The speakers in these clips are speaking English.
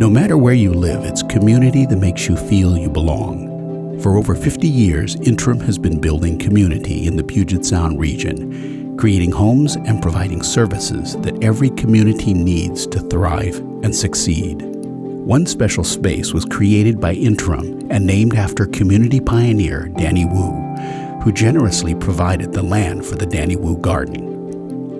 No matter where you live, it's community that makes you feel you belong. For over 50 years, Interim has been building community in the Puget Sound region, creating homes and providing services that every community needs to thrive and succeed. One special space was created by Interim and named after community pioneer Danny Wu, who generously provided the land for the Danny Wu Garden.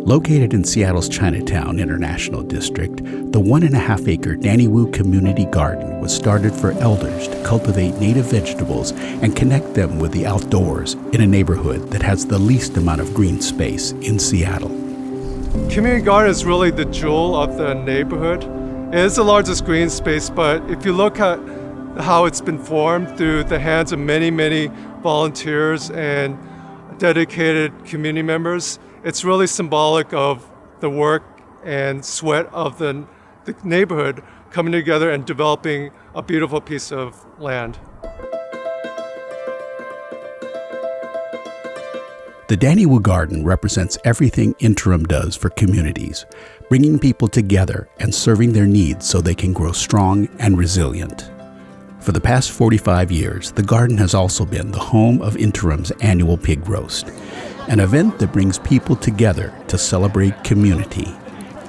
Located in Seattle's Chinatown International District, the 1.5-acre Danny Wu Community Garden was started for elders to cultivate native vegetables and connect them with the outdoors in a neighborhood that has the least amount of green space in Seattle. Community garden is really the jewel of the neighborhood. It is the largest green space, but if you look at how it's been formed through the hands of many, many volunteers and dedicated community members, it's really symbolic of the work and sweat of the neighborhood coming together and developing a beautiful piece of land. The Danny Wu Garden represents everything Interim does for communities, bringing people together and serving their needs so they can grow strong and resilient. For the past 45 years, the garden has also been the home of Interim's annual pig roast, an event that brings people together to celebrate community,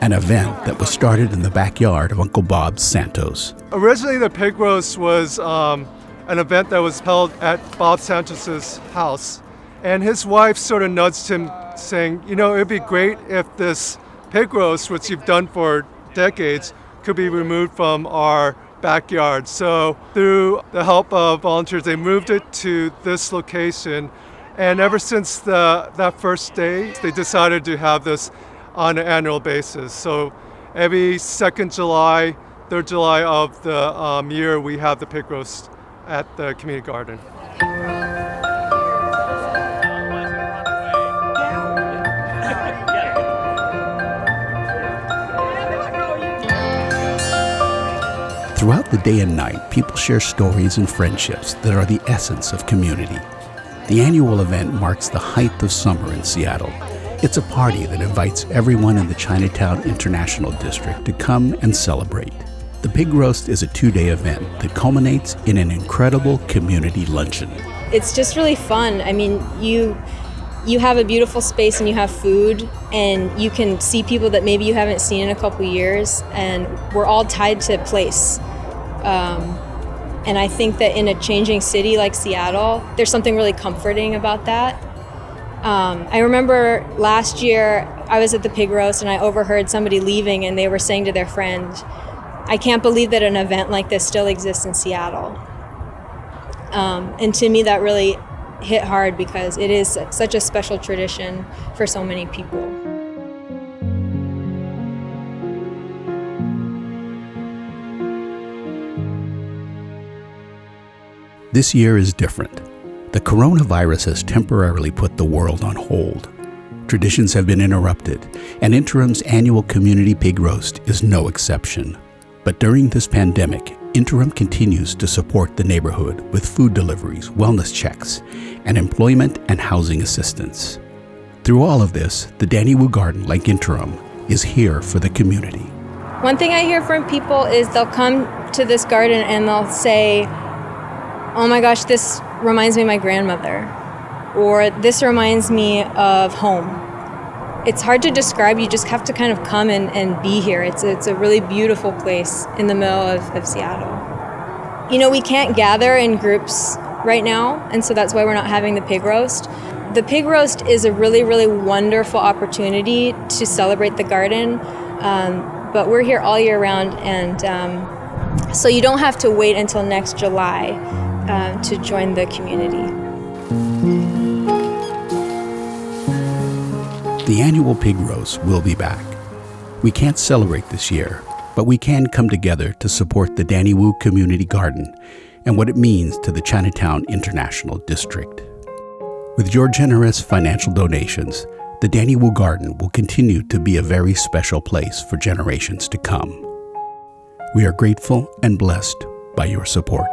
an event that was started in the backyard of Uncle Bob Santos. Originally, the pig roast was an event that was held at Bob Santos's house, and his wife sort of nudged him, saying, it'd be great if this pig roast, which you've done for decades, could be removed from our backyard. So through the help of volunteers, they moved it to this location. And ever since that first day, they decided to have this on an annual basis. So every second July, third July of the year, we have the pig roast at the community garden. Throughout the day and night, people share stories and friendships that are the essence of community. The annual event marks the height of summer in Seattle. It's a party that invites everyone in the Chinatown International District to come and celebrate. The Pig Roast is a 2-day event that culminates in an incredible community luncheon. It's just really fun. I mean, you have a beautiful space and you have food and you can see people that maybe you haven't seen in a couple years, and we're all tied to place. And I think that in a changing city like Seattle, there's something really comforting about that. I remember last year I was at the pig roast and I overheard somebody leaving and they were saying to their friend, "I can't believe that an event like this still exists in Seattle." And to me that really hit hard because it is such a special tradition for so many people. This year is different. The coronavirus has temporarily put the world on hold. Traditions have been interrupted, and Interim's annual community pig roast is no exception. But during this pandemic, Interim continues to support the neighborhood with food deliveries, wellness checks, and employment and housing assistance. Through all of this, the Danny Wu Garden, like Interim, is here for the community. One thing I hear from people is they'll come to this garden and they'll say, "Oh my gosh, this reminds me of my grandmother," or "This reminds me of home." It's hard to describe, you just have to kind of come and be here. It's a really beautiful place in the middle of Seattle. We can't gather in groups right now, and so that's why we're not having the pig roast. The pig roast is a really, really wonderful opportunity to celebrate the garden, but we're here all year round, and so you don't have to wait until next July to join the community. The annual pig roast will be back. We can't celebrate this year, but we can come together to support the Danny Wu Community Garden and what it means to the Chinatown International District. With your generous financial donations, the Danny Wu Garden will continue to be a very special place for generations to come. We are grateful and blessed by your support.